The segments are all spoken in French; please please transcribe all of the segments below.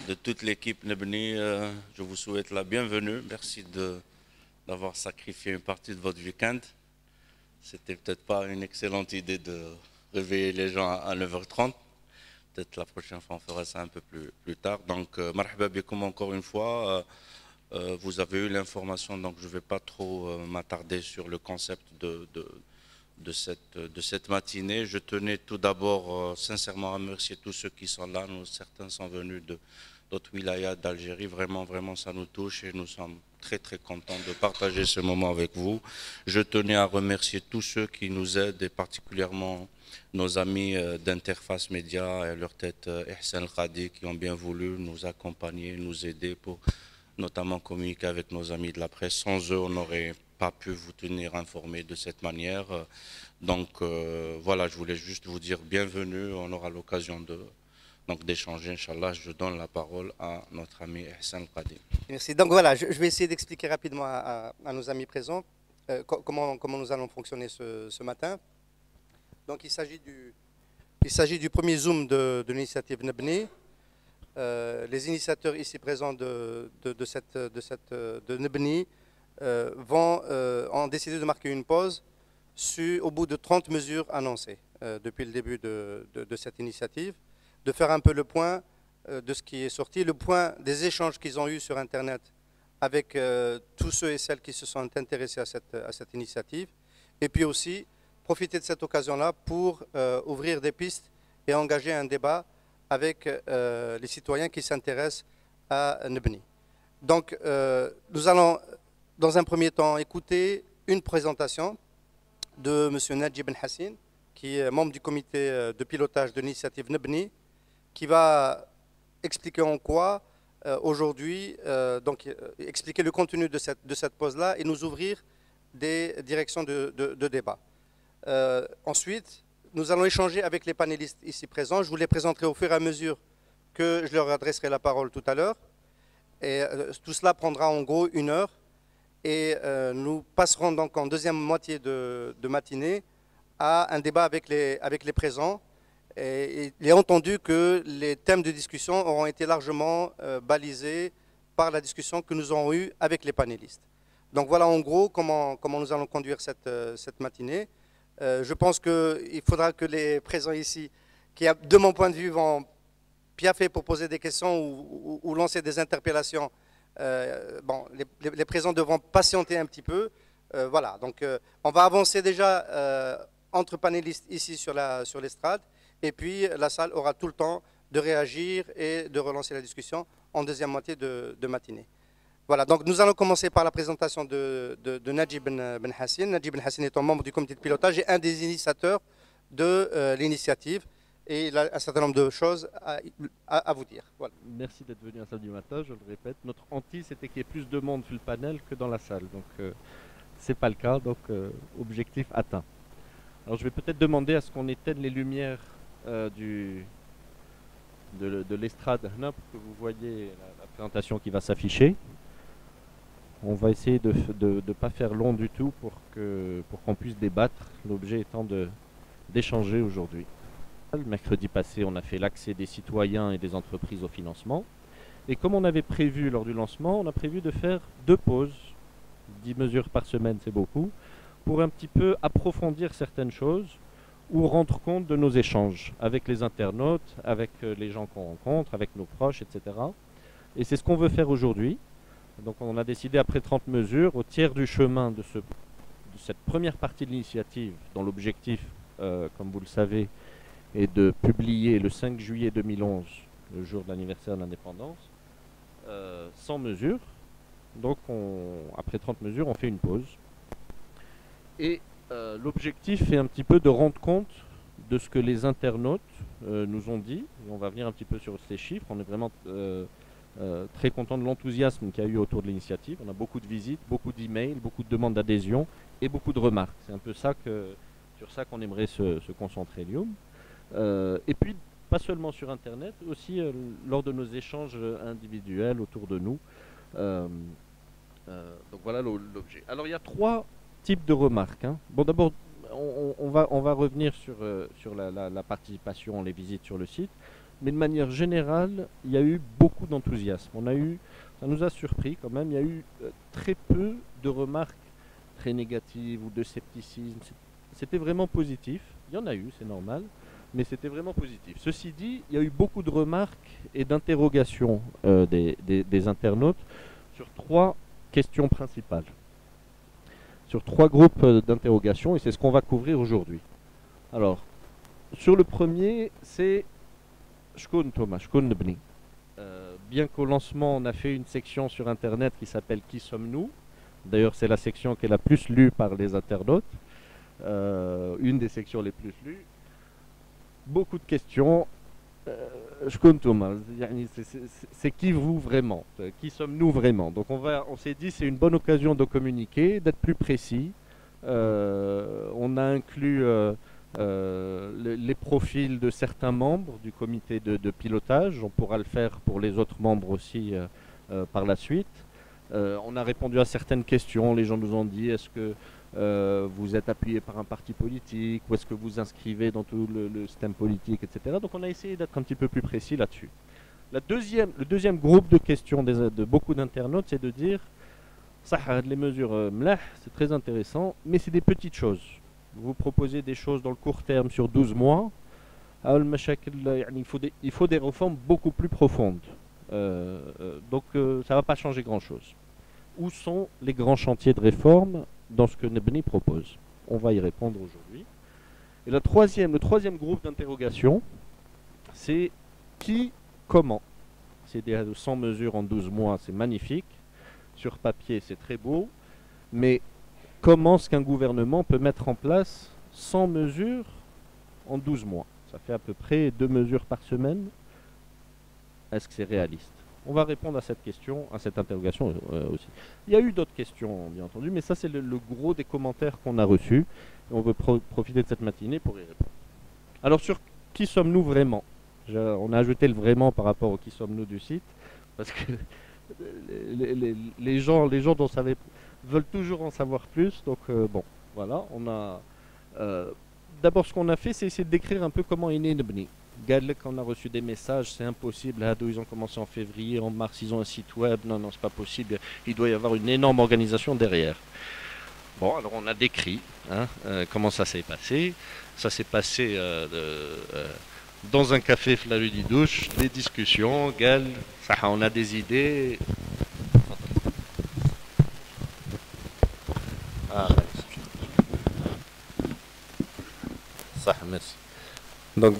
de toute l'équipe Nebni, je vous souhaite la bienvenue. Merci d'avoir sacrifié une partie de votre week-end. C'était peut-être pas une excellente idée de réveiller les gens à 9h30. Peut-être la prochaine fois, on fera ça un peu plus tard. Donc, marhaba bikoum encore une fois. Vous avez eu l'information, donc je ne vais pas trop m'attarder sur le concept de cette matinée. Je tenais tout d'abord sincèrement à remercier tous ceux qui sont là. Certains sont venus d'autres wilayas d'Algérie. Vraiment, vraiment, ça nous touche et nous sommes très, très contents de partager ce moment avec vous. Je tenais à remercier tous ceux qui nous aident et particulièrement nos amis d'Interface Média et à leur tête Ihsan Khadi qui ont bien voulu nous accompagner, nous aider pour notamment communiquer avec nos amis de la presse. Sans eux, on n'aurait pas pu vous tenir informés de cette manière. Donc voilà, je voulais juste vous dire bienvenue. On aura l'occasion d'échanger, Inch'Allah. Je donne la parole à notre ami Ihsan Qadi. Merci. Donc voilà, je vais essayer d'expliquer rapidement à nos amis présents comment nous allons fonctionner ce matin. Donc il s'agit du premier Zoom de l'initiative Nebni. Les initiateurs ici présents de Nebni ont décidé de marquer une pause au bout de 30 mesures annoncées depuis le début de cette initiative, de faire un peu le point de ce qui est sorti, le point des échanges qu'ils ont eus sur Internet avec tous ceux et celles qui se sont intéressés à cette initiative, et puis aussi profiter de cette occasion-là pour ouvrir des pistes et engager un débat avec les citoyens qui s'intéressent à Nebni. Donc, nous allons, dans un premier temps, écouter une présentation de M. Nadji Ben Hassin, qui est membre du comité de pilotage de l'initiative Nebni, qui va expliquer en quoi, aujourd'hui, expliquer le contenu de cette pause-là et nous ouvrir des directions de débat. Ensuite, nous allons échanger avec les panélistes ici présents. Je vous les présenterai au fur et à mesure que je leur adresserai la parole tout à l'heure. Et tout cela prendra en gros 1 heure. Et nous passerons donc en deuxième moitié de matinée à un débat avec les présents. Et il est entendu que les thèmes de discussion auront été largement balisés par la discussion que nous aurons eue avec les panélistes. Donc voilà en gros comment nous allons conduire cette matinée. Je pense qu'il faudra que les présents ici, qui de mon point de vue vont piaffer pour poser des questions ou lancer des interpellations, les présents devront patienter un petit peu. Voilà, donc on va avancer déjà entre panélistes ici sur l'estrade, et puis la salle aura tout le temps de réagir et de relancer la discussion en deuxième moitié de matinée. Voilà, donc nous allons commencer par la présentation de Nadji Ben Hassin. Nadji Ben Hassin est un membre du comité de pilotage et un des initiateurs de l'initiative. Et il a un certain nombre de choses à vous dire. Voilà. Merci d'être venu un samedi matin, je le répète. Notre hantise, c'était qu'il y ait plus de monde sur le panel que dans la salle. Donc, c'est pas le cas, donc objectif atteint. Alors, je vais peut-être demander à ce qu'on éteigne les lumières de l'estrade pour que vous voyez la présentation qui va s'afficher. On va essayer de ne pas faire long du tout pour qu'on puisse débattre, l'objet étant d'échanger aujourd'hui. Le mercredi passé, on a fait l'accès des citoyens et des entreprises au financement. Et comme on avait prévu lors du lancement, on a prévu de faire 2 pauses, 10 mesures par semaine, c'est beaucoup, pour un petit peu approfondir certaines choses ou rendre compte de nos échanges avec les internautes, avec les gens qu'on rencontre, avec nos proches, etc. Et c'est ce qu'on veut faire aujourd'hui. Donc on a décidé, après 30 mesures, au tiers du chemin de cette première partie de l'initiative, dont l'objectif, comme vous le savez, est de publier le 5 juillet 2011, le jour de l'anniversaire de l'indépendance, 100 mesures. Donc après 30 mesures, on fait une pause. Et l'objectif est un petit peu de rendre compte de ce que les internautes nous ont dit. Et on va venir un petit peu sur ces chiffres. On est vraiment très content de l'enthousiasme qu'il y a eu autour de l'initiative. On a beaucoup de visites, beaucoup d'emails, beaucoup de demandes d'adhésion et beaucoup de remarques. C'est un peu sur ça qu'on aimerait se concentrer, Lyoum. Et puis, pas seulement sur Internet, aussi lors de nos échanges individuels autour de nous. Donc voilà l'objet. Alors, il y a 3 types de remarques. Hein. Bon, d'abord, on va revenir sur la participation, les visites sur le site. mais de manière générale, il y a eu beaucoup d'enthousiasme. Ça nous a surpris quand même, il y a eu très peu de remarques très négatives ou de scepticisme. C'était vraiment positif. Il y en a eu, c'est normal, mais c'était vraiment positif. Ceci dit, il y a eu beaucoup de remarques et d'interrogations des internautes sur 3 questions principales, sur 3 groupes d'interrogations, et c'est ce qu'on va couvrir aujourd'hui. Alors, sur le premier, c'est Shkoun Thomas, Shkoun Nebni. Bien qu'au lancement, on a fait une section sur Internet qui s'appelle Qui sommes-nous? D'ailleurs, c'est la section qui est la plus lue par les internautes, une des sections les plus lues. Beaucoup de questions. Shkoun Thomas, c'est qui vous vraiment? Qui sommes-nous vraiment? Donc on s'est dit c'est une bonne occasion de communiquer, d'être plus précis. On a inclus les profils de certains membres du comité de pilotage. On pourra le faire pour les autres membres aussi par la suite. On a répondu à certaines questions. Les gens nous ont dit est-ce que vous êtes appuyé par un parti politique ou est-ce que vous inscrivez dans tout le système politique, etc. Donc on a essayé d'être un petit peu plus précis là-dessus. Le deuxième groupe de questions de beaucoup d'internautes, c'est de dire ça, les mesures mlah, c'est très intéressant, mais c'est des petites choses. Vous proposez des choses dans le court terme sur 12 mois. Il faut des réformes beaucoup plus profondes. Donc ça ne va pas changer grand-chose. Où sont les grands chantiers de réforme dans ce que Nebni propose? On va y répondre aujourd'hui. Et le troisième groupe d'interrogation, c'est qui, comment? C'est des 100 mesures en 12 mois, c'est magnifique. Sur papier, c'est très beau. Mais comment est-ce qu'un gouvernement peut mettre en place 100 mesures en 12 mois? Ça fait à peu près 2 mesures par semaine. Est-ce que c'est réaliste? On va répondre à cette question, à cette interrogation aussi. Il y a eu d'autres questions, bien entendu, mais ça c'est le gros des commentaires qu'on a reçus. Et on veut profiter de cette matinée pour y répondre. Alors sur qui sommes-nous vraiment? On a ajouté le vraiment par rapport au qui sommes-nous du site, parce que les gens dont ça veulent toujours en savoir plus. Donc bon, voilà, on a... D'abord ce qu'on a fait, c'est essayer de décrire un peu comment est né Nebni. On a reçu des messages, c'est impossible. Ils ont commencé en février, en mars, ils ont un site web. Non, c'est pas possible. Il doit y avoir une énorme organisation derrière. Bon, alors on a décrit comment ça s'est passé. Ça s'est passé dans un café Flaru di Douche, des discussions. On a des idées. Merci. Donc,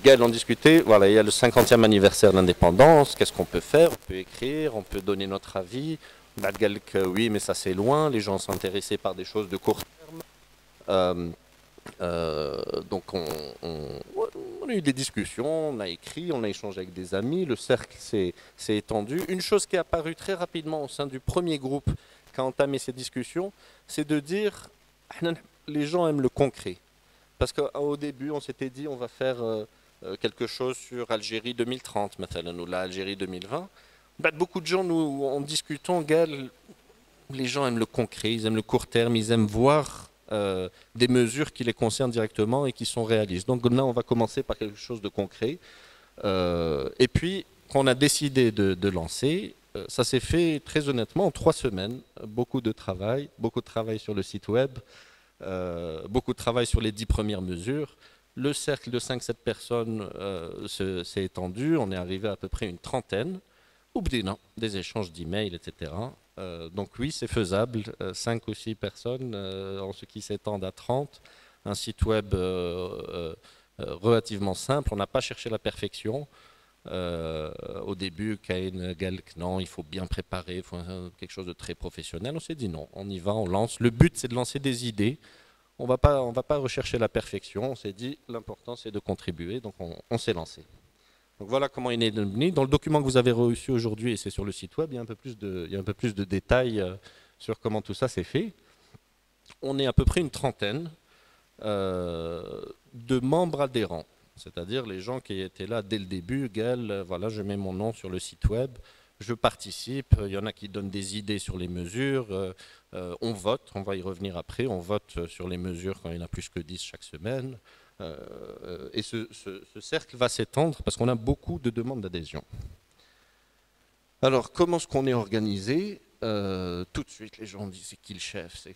Gaël en discutait, voilà, il y a le 50e anniversaire de l'indépendance, qu'est-ce qu'on peut faire? On peut écrire, on peut donner notre avis. Gaël, oui, mais ça c'est loin, les gens sont intéressés par des choses de court terme. Donc, on a eu des discussions, on a écrit, on a échangé avec des amis, le cercle s'est étendu. Une chose qui est apparue très rapidement au sein du premier groupe qui a entamé ces discussions, c'est de dire, les gens aiment le concret. Parce qu'au début, on s'était dit on va faire quelque chose sur Algérie 2030, ou la Algérie 2020. Beaucoup de gens, nous, en discutant, les gens aiment le concret, ils aiment le court terme, ils aiment voir des mesures qui les concernent directement et qui sont réalistes. Donc là, on va commencer par quelque chose de concret. Et puis, quand on a décidé de lancer, ça s'est fait très honnêtement en 3 semaines. Beaucoup de travail sur le site web. Beaucoup de travail sur les 10 premières mesures. Le cercle de 5-7 personnes s'est étendu. On est arrivé à peu près une trentaine. Oubdina, des échanges d'emails, etc. Donc oui, c'est faisable. 5 ou 6 personnes en ce qui s'étendent à 30. Un site web relativement simple. On n'a pas cherché la perfection. Au début, Caïn, Galk, non, il faut bien préparer, il faut quelque chose de très professionnel. On s'est dit non, on y va, on lance. Le but, c'est de lancer des idées. On va pas rechercher la perfection. On s'est dit, l'important, c'est de contribuer. Donc, on s'est lancé. Donc, voilà comment est né Nebni. Dans le document que vous avez reçu aujourd'hui, et c'est sur le site web, il y a un peu plus de détails sur comment tout ça s'est fait. On est à peu près une trentaine de membres adhérents. C'est-à-dire les gens qui étaient là dès le début, Gaël, voilà, je mets mon nom sur le site web, je participe, il y en a qui donnent des idées sur les mesures, on vote, on va y revenir après, on vote sur les mesures quand il y en a plus que 10 chaque semaine, Et ce cercle va s'étendre parce qu'on a beaucoup de demandes d'adhésion. Alors, comment est-ce qu'on est organisé? Tout de suite, les gens disent c'est qui le chef?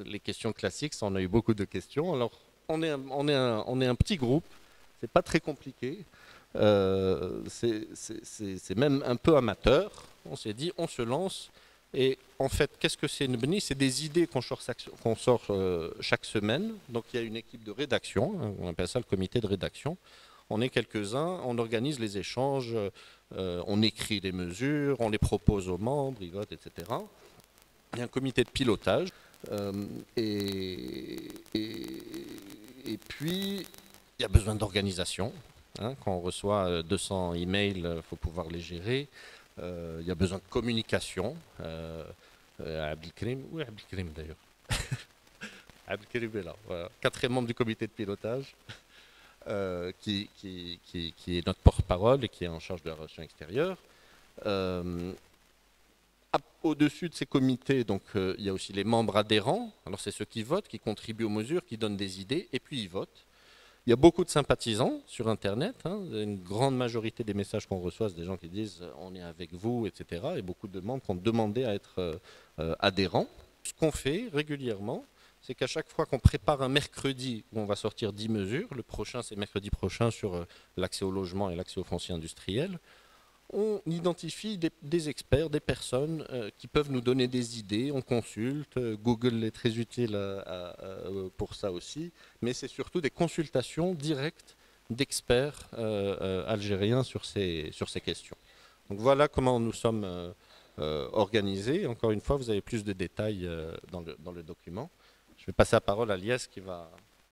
Les questions classiques, ça, on a eu beaucoup de questions. Alors, on est un petit groupe, c'est pas très compliqué, c'est même un peu amateur. On s'est dit, on se lance. Et en fait, qu'est-ce que c'est une BNI? C'est des idées qu'on sort chaque semaine. Donc il y a une équipe de rédaction, hein, on appelle ça le comité de rédaction. On est quelques-uns, on organise les échanges, on écrit les mesures, on les propose aux membres, ils votent, etc. Il y a un comité de pilotage. Et puis, il y a besoin d'organisation. Hein, quand on reçoit 200 emails, il faut pouvoir les gérer. Il y a besoin de communication. Abdelkrim, où est Abdelkrim d'ailleurs? Abdelkrim est là. Voilà. 4e membre du comité de pilotage, qui est notre porte-parole et qui est en charge de la relation extérieure. Au-dessus de ces comités, donc, il y a aussi les membres adhérents. Alors c'est ceux qui votent, qui contribuent aux mesures, qui donnent des idées, et puis ils votent. Il y a beaucoup de sympathisants sur Internet. Hein. Une grande majorité des messages qu'on reçoit, c'est des gens qui disent « on est avec vous », etc. Et beaucoup de membres qui ont demandé à être adhérents. Ce qu'on fait régulièrement, c'est qu'à chaque fois qu'on prépare un mercredi où on va sortir 10 mesures, le prochain c'est mercredi prochain sur l'accès au logement et l'accès au foncier industriel, on identifie des experts, des personnes qui peuvent nous donner des idées, on consulte, Google est très utile pour ça aussi, mais c'est surtout des consultations directes d'experts algériens sur ces questions. Donc voilà comment nous sommes organisés. Encore une fois, vous avez plus de détails dans le document. Je vais passer la parole à Lies qui va